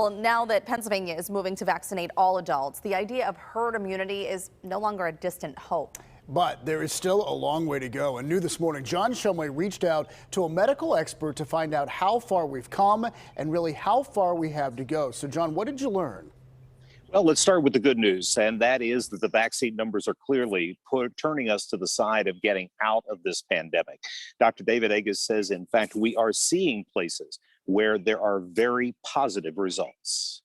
Well, now that Pennsylvania is moving to vaccinate all adults, the idea of herd immunity is no longer a distant hope. But there is still a long way to go. And new this morning, John Shumway reached out to a medical expert to find out how far we've come and really how far we have to go. So, John, what did you learn? Well, let's start with the good news, and that is that the vaccine numbers are clearly turning us to the side of getting out of this pandemic. Dr. David Agus says, in fact, we are seeing places where there are very positive results.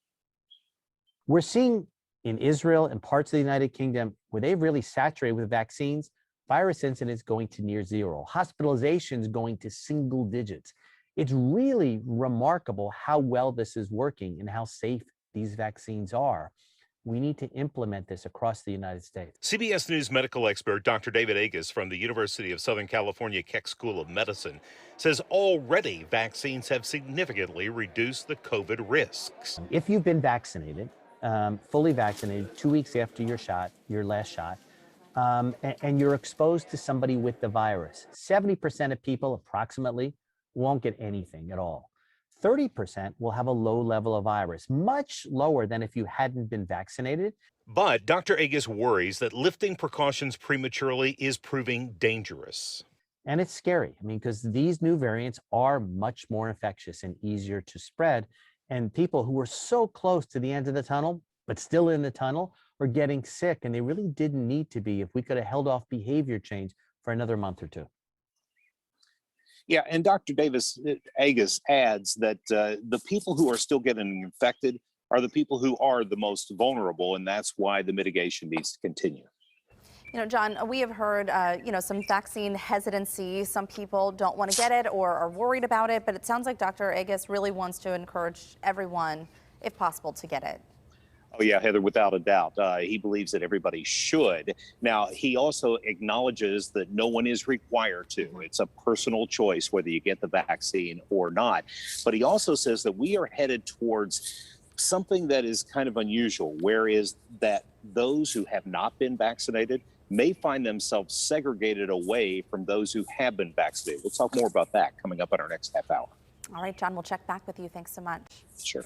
We're seeing in Israel and parts of the United Kingdom where they've really saturated with vaccines, virus incidence going to near zero, hospitalizations going to single digits. It's really remarkable how well this is working and how safe these vaccines are. We need to implement this across the United States. CBS News medical expert Dr. David Agus from the University of Southern California Keck School of Medicine says already vaccines have significantly reduced the COVID risks. If you've been vaccinated, fully vaccinated 2 weeks after your last shot, and you're exposed to somebody with the virus, 70% of people approximately won't get anything at all. 30% will have a low level of virus, much lower than if you hadn't been vaccinated. But Dr. Agus worries that lifting precautions prematurely is proving dangerous. And it's scary. I mean, because these new variants are much more infectious and easier to spread. And people who were so close to the end of the tunnel, but still in the tunnel, are getting sick. And they really didn't need to be if we could have held off behavior change for another month or two. Yeah, and Dr. Agus adds that the people who are still getting infected are the people who are the most vulnerable, and that's why the mitigation needs to continue. You know, John, we have heard, some vaccine hesitancy. Some people don't want to get it or are worried about it, but it sounds like Dr. Agus really wants to encourage everyone, if possible, to get it. Oh, yeah, Heather, without a doubt. He believes that everybody should. Now, he also acknowledges that no one is required to. It's a personal choice whether you get the vaccine or not. But he also says that we are headed towards something that is kind of unusual, whereas that those who have not been vaccinated may find themselves segregated away from those who have been vaccinated. We'll talk more about that coming up in our next half hour. All right, John, we'll check back with you. Thanks so much. Sure.